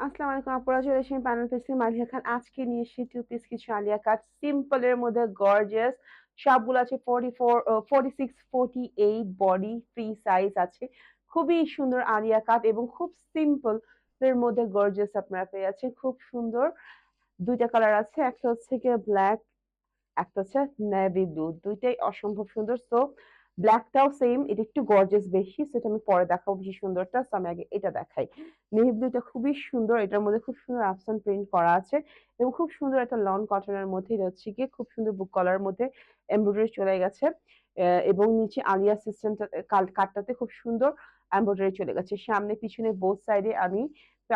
আসসালামু আলাইকুম আপুরা, চলে এসেছি প্যানেল পিস থেকে মালিহা খান। আজকে নিয়ে এসেছি টু পিস কিছু আলিয়া কাট সিম্পল এর মধ্যে গর্জিয়াস। সবগুলো আছে 46 48 বডি ফ্রি সাইজ আছে। খুবই সুন্দর আলিয়া কাট এবং খুব সিম্পল এর মধ্যে গর্জিয়াস আপনারা পেয়ে যাচ্ছেন। খুব সুন্দর দুইটা কালার আছে, একটা হচ্ছে গিয়ে ব্ল্যাক, একটা হচ্ছে নেভি ব্লু। দুইটাই অসম্ভব সুন্দর। সো ব্ল্যাকটাও সেম, এটা একটু গর্জিয়াস বেশি, সেটা আমি পরে দেখাবো বেশি সুন্দরটা। সো আমি আগে এটা দেখাই। নেভি ব্লুটা খুবই সুন্দর, এটার মধ্যে খুব সুন্দর আফসান প্রিন্ট করা আছে এবং খুব সুন্দর একটা লন কটনের মধ্যে, এটা হচ্ছে গিয়ে খুব সুন্দর বুক কলার মধ্যে এমব্রয়ডারি চলে গেছে। এবং নিচে আলিয়া সিস্টেমটা কাটটাতে খুব সুন্দর এমব্রয়ডারি চলে গেছে। সামনে পিছনে বোথ সাইডে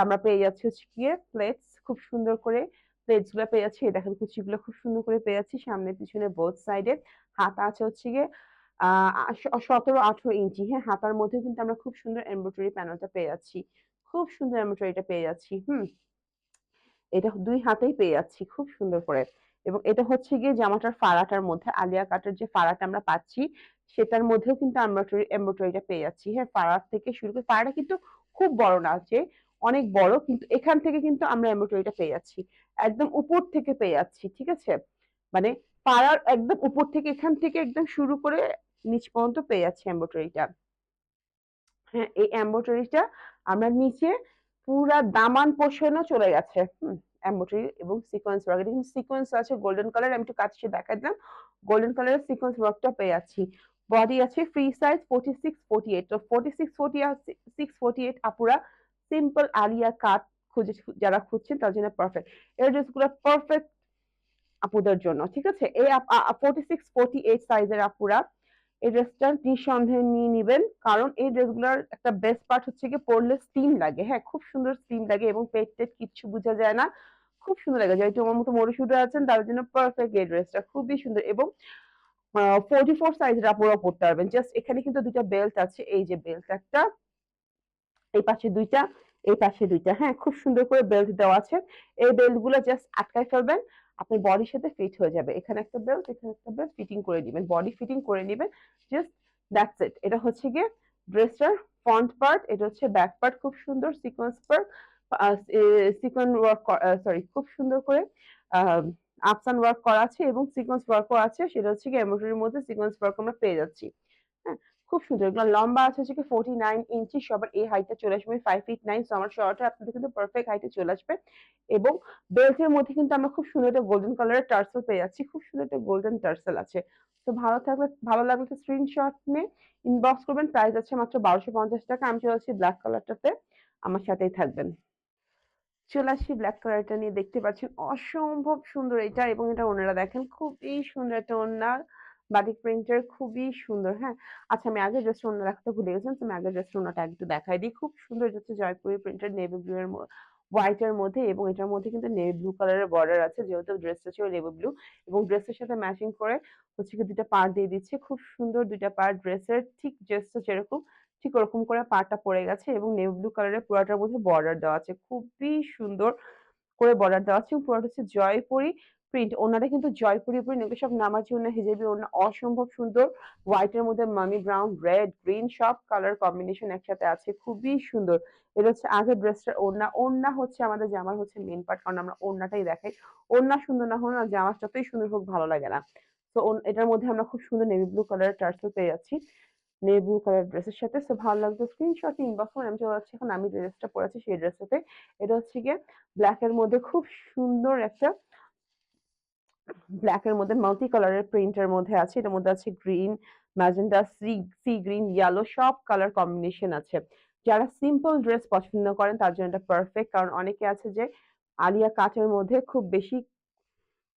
আমরা পেয়ে যাচ্ছি হচ্ছে গিয়ে প্লেটস, খুব সুন্দর করে প্লেটস গুলো পেয়ে যাচ্ছি। দেখেন কুচিগুলো খুব সুন্দর করে পেয়ে যাচ্ছি সামনে পিছনে বোথ সাইডে। হাতা আছে হচ্ছে গিয়ে 17-18 ইঞ্চি। হ্যাঁ, হাতার মধ্যে কিন্তু আমরা খুব সুন্দর এমব্রয়ডারি প্যানেলটা পেয়ে যাচ্ছি, খুব সুন্দর এমব্রয়ডারিটা পেয়ে যাচ্ছি। এটা দুই হাতেই পেয়ে যাচ্ছি খুব সুন্দর করে। এবং এটা হচ্ছে গিয়ে জামাটার ফাড়াটার মধ্যে আলিয়া কাটের যে ফাড়াটা আমরা পাচ্ছি সেটার মধ্যেও কিন্তু এমব্রয়ডারিটা পেয়ে যাচ্ছি। হ্যাঁ, ফাড়ার থেকে শুরু করে ফাড়াটা কিন্তু খুব বড় না, যে অনেক বড়, কিন্তু এখান থেকে কিন্তু আমরা এমব্রয়ডারিটা পেয়ে যাচ্ছি, একদম উপর থেকে পেয়ে যাচ্ছি। ঠিক আছে, মানে পাড়ার একদম উপর থেকে, এখান থেকে একদম শুরু করে নিচ পর্যন্ত পেয়ে যাচ্ছি এমব্রয়ডারিটা। হ্যাঁ, এই এমব্রয়ডারিটা আমরা নিচে পুরা দামান পোর্শনও চলে গেছে। এমব্রয়ডারি এবং সিকোয়েন্স ওয়ার্ক, এটা কিন্তু সিকোয়েন্স আছে গোল্ডেন কালার। আমি একটু কাছে দেখাই দিলাম, গোল্ডেন কালারের সিকোয়েন্স ওয়ার্কটা পেয়ে যাচ্ছি। বডি আছে ফ্রি সাইজ 46 48। তো 46 48 আপুরা সিম্পল আলিয়া কাট খুঁজে, যারা খুঁজছেন তার জন্য পারফেক্ট। এই ড্রেসগুলো পারফেক্ট আপুদের জন্য। ঠিক আছে, এই 46 48 সাইজের আপুরা এই ড্রেসটা নিঃসন্দেহে নিয়ে নিবেন, কারণ এই ড্রেসগুলোর একটা বেস্ট পার্ট হচ্ছে কি পরলে স্টিম লাগে। হ্যাঁ, খুব সুন্দর স্টিম লাগে এবং পেট টেট কিচ্ছু বোঝা যায় না, খুব সুন্দর লাগে। যেহেতু আমার মতো মরুসুদে আছেন তার জন্য পারফেক্ট এই ড্রেসটা, খুবই সুন্দর। এবং 44 সাইজের আপুরা পড়তে পারবেন। জাস্ট এখানে কিন্তু দুইটা বেল্ট আছে, এই যে বেল্ট একটা, এই পাশে দুইটা, এই পাশে দুইটা। হ্যাঁ, খুব সুন্দর করে বেল্ট দেওয়া আছে। এই বেল্ট গুলো জাস্ট আটকায় ফেলবেন, আপনার বডির সাথে ফিট হয়ে যাবে। এখানে একটা বেল্ট, এখানে একটা বেল্ট ফিটিং করে দিবেন, বডি ফিটিং করে নিবেন। Just that's it. এটা হচ্ছে গিয়ে ড্রেসটার ফ্রন্ট পার্ট, এটা হচ্ছে ব্যাক পার্ট। খুব সুন্দর sequence part, sequence work, sorry, খুব সুন্দর করে আফসান ওয়ার্ক করা আছে এবং সিকোয়েন্স ওয়ার্কও আছে। সেটা হচ্ছে কি এমব্রয়ডারির মধ্যে সিকোয়েন্স ওয়ার্ক আমরা পেয়ে যাচ্ছি। হ্যাঁ, খুব সুন্দর। এগুলো লম্বা আছে হচ্ছে কি 49 ইঞ্চি। সবার এই হাইটটা চলে আসবে 5 ফিট 9। সো আমার শর্টটা আপনাদের কিন্তু পারফেক্ট হাইটে চলে আসবে। এবং বেল্টের মধ্যে কিন্তু আমরা খুব সুন্দর একটা গোল্ডেন কালারের টার্সেল পেয়ে যাচ্ছি, খুব সুন্দর একটা গোল্ডেন টার্সেল আছে। তো ভালো লাগলে তো স্ক্রিনশট নিয়ে ইনবক্স করবেন। প্রাইস আছে মাত্র 1250 টাকা। আমি চলে আসছি ব্ল্যাক কালারটাতে, আমার সাথেই থাকবেন। চলে আসছি ব্ল্যাক কালারটা নিয়ে, দেখতে পাচ্ছেন অসম্ভব সুন্দর এটা। এবং এটা ওনারা দেখেন খুবই সুন্দর একটা ওড়না, বাটিক প্রিন্টের, খুবই সুন্দর। হ্যাঁ, আচ্ছা, আমি আগের ড্রেসটা ওড়না রাখতে ভুলে গেছিলাম, তো আমি আগের ড্রেসটা ওড়নাটা একটু দেখাই দিই। খুব সুন্দর হচ্ছে জয়পুরি প্রিন্টের নেভি ব্লু এর হোয়াইট এর মধ্যে, এবং এটার মধ্যে কিন্তু নেভি ব্লু কালারের বর্ডার আছে, যেহেতু ড্রেসটা ছিল নেভি ব্লু। এবং ড্রেসের সাথে ম্যাচিং করে হচ্ছে কি দুইটা পাড় দিয়ে দিচ্ছে, খুব সুন্দর দুইটা পাড়। ড্রেসের ঠিক ড্রেসটা যেরকম ঠিক ওরকম করে পাড়টা পড়ে গেছে এবং নেভি ব্লু কালারের পুরাটার মধ্যে বর্ডার দেওয়া আছে, খুবই সুন্দর করে বর্ডার দেওয়া আছে। পুরোটা হচ্ছে জয়পুরি প্রিন্ট। ওনারা কিন্তু জয়পুরি প্রিন্ট, এগুলো সব নামাজি ওনা, হিজাবি ওনা, অসম্ভব সুন্দর। হোয়াইট এর মধ্যে মামি ব্রাউন, রেড, গ্রিন সব কালার কম্বিনেশন একসাথে আছে, খুবই সুন্দর। এটা হচ্ছে আগের ড্রেসটার ওড়না। ওড়না হচ্ছে আমাদের জামার হচ্ছে মেন পার্ট, কারণ আমরা ওড়নাটাই দেখাই। ওড়না সুন্দর না হলে না জামা যতই সুন্দর হোক ভালো লাগে না। তো এটার মধ্যে আমরা খুব সুন্দর নেভি ব্লু কালারের টার্সেল পেয়ে যাচ্ছি নেভি ব্লু কালার ড্রেসের সাথে। সো ভালো লাগতো স্ক্রিনশট ইনবক্স করুন। আমি চলে যাচ্ছি এখন আমি যে ড্রেসটা পরেছি সেই ড্রেসটাতে। এটা হচ্ছে গিয়ে ব্ল্যাক এর মধ্যে খুব সুন্দর একটা, ব্ল্যাক এর মধ্যে মাল্টি কালারের প্রিন্টের মধ্যে আছে। এটার মধ্যে আছে green, magenta, sea green, yellow সব কালার কম্বিনেশন আছে। যারা সিম্পল ড্রেস পছন্দ করেন তার জন্য এটা পারফেক্ট, কারণ অনেকে আছে যে আলিয়া কাটের মধ্যে খুব বেশি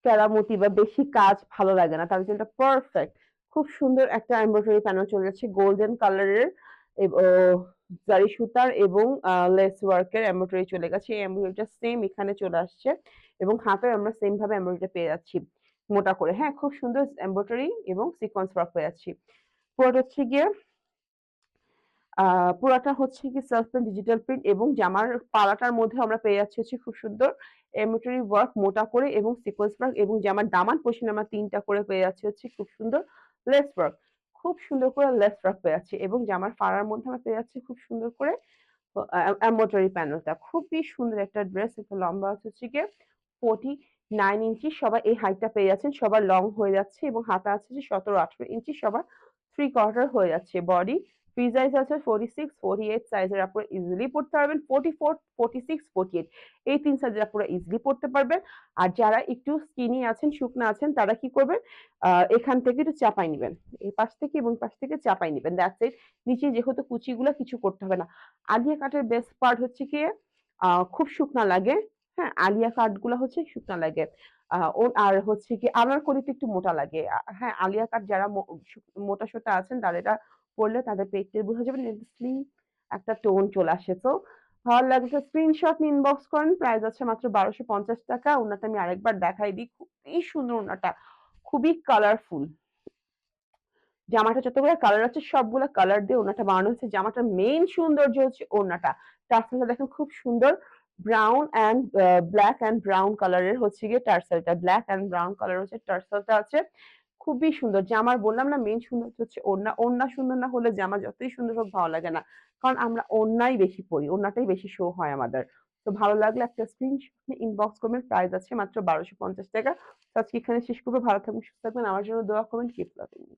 কেরামতি বা বেশি কাজ ভালো লাগে না, তার জন্য এটা পারফেক্ট। খুব সুন্দর একটা এমব্রয়ডারি প্যানেল চলে যাচ্ছে গোল্ডেন কালারের, জারি সুতার এবং লেস ওয়ার্কের এমব্রয়ডারি চলে গেছে। এই এমব্রয়ডারিটা সেম এখানে চলে আসছে এবং হাতে আমরা সেম ভাবে এমব্রয়ডারিটা পেয়ে যাচ্ছি মোটা করে। হ্যাঁ, খুব সুন্দর এমব্রয়ডারি এবং সিকোয়েন্স ওয়ার্ক পেয়ে যাচ্ছি। পুরোটা হচ্ছে গিয়ে পুরাটা হচ্ছে কি সেলফ প্রিন্ট, ডিজিটাল প্রিন্ট এবং জামার পালাটার মধ্যে আমরা পেয়ে যাচ্ছি হচ্ছে খুব সুন্দর এমব্রয়ডারি ওয়ার্ক মোটা করে এবং সিকোয়েন্স ওয়ার্ক, এবং জামার দামান পোর্শনে আমরা 3টা করে পেয়ে যাচ্ছি হচ্ছে খুব সুন্দর লেস ওয়ার্ক, খুব সুন্দর করে লেস ওয়ার্ক পেয়ে যাচ্ছি। এবং জামার ফাড়ার মধ্যে আমরা পেয়ে যাচ্ছি খুব সুন্দর করে এমব্রয়ডারি প্যানেলটা খুবই সুন্দর একটা ড্রেস। এটা লম্বা হচ্ছে গিয়ে 49 ইঞ্চি। সবাই এই হাইটটা পেয়ে যাচ্ছেন। সবার লং হয়ে যাচ্ছে এবং হাতা আছে যে 17-18 ইঞ্চি। সবার 3 কোয়ার্টার হয়ে যাচ্ছে। বডি ফ্রি সাইজ আছে 46, 48 সাইজের আপনারা ইজিলি পড়তে পারবেন। 44, 46, 48 এই 3 সাইজের আপনারা ইজিলি পড়তে পারবেন। আর যারা একটু স্কিনি আছেন, শুকনা আছেন তারা কি করবেন? এখান থেকে একটু চাপায় নিবেন। এই পাশ থেকে এবং পাশ থেকে চাপায় নিবেন। That's it. নিচে যেহেতু কুচিগুলা কিছু করতে হবে না। আলিয়া কাটের বেস্ট পার্ট হচ্ছে গিয়ে খুব শুকনা লাগে। হ্যাঁ? আলিয়া কাট গুলা হচ্ছে শুকনা লাগে। আর হচ্ছে গিয়ে আনারকলিতে একটু মোটা লাগে। হ্যাঁ, আলিয়া কাট যারা মোটা-সোটা আছেন তারা এটা পড়লে তাদের পেটে বোঝা যাবে না স্লিম একটা টোন চলে আসে। তো ভালো লাগলে স্ক্রিনশট নিয়ে ইনবক্স করেন। প্রাইস আছে মাত্র ৳১২৫০। ওড়নাটা আমি আরেকবার দেখাই দিই। খুবই সুন্দর ওড়নাটা। খুবই কালারফুল। জামাটা যতগুলা কালার আছে সবগুলা কালার দিয়ে ওড়নাটা বানানো হয়েছে। জামাটার মেইন সৌন্দর্য হচ্ছে ওড়নাটা। টার্সেলটা দেখেন খুব সুন্দর brown and black and brown কালারের হচ্ছে গিয়ে টার্সেলটা। ব্লাক অ্যান্ড ব্রাউন কালার হচ্ছে টার্সেলটা আছে। খুবই সুন্দর। জামার বললাম না মেইন সৌন্দর্য হচ্ছে ওড়না। ওড়না সুন্দর না হলে জামা যতই সুন্দর হোক ভালো লাগে না। কারণ আমরা ওড়নাই বেশি পড়ি। ওড়নাটাই বেশি শো হয় আমাদের। তো ভালো লাগলে একটা স্ক্রিনশট নিয়ে ইনবক্স করবেন। প্রাইস আছে মাত্র ৳১২৫০। তো আজকে এখানে শেষ করব। ভালো থাকবেন, সুস্থ থাকবেন। আমার জন্য দোয়া করবেন। Keep loving me.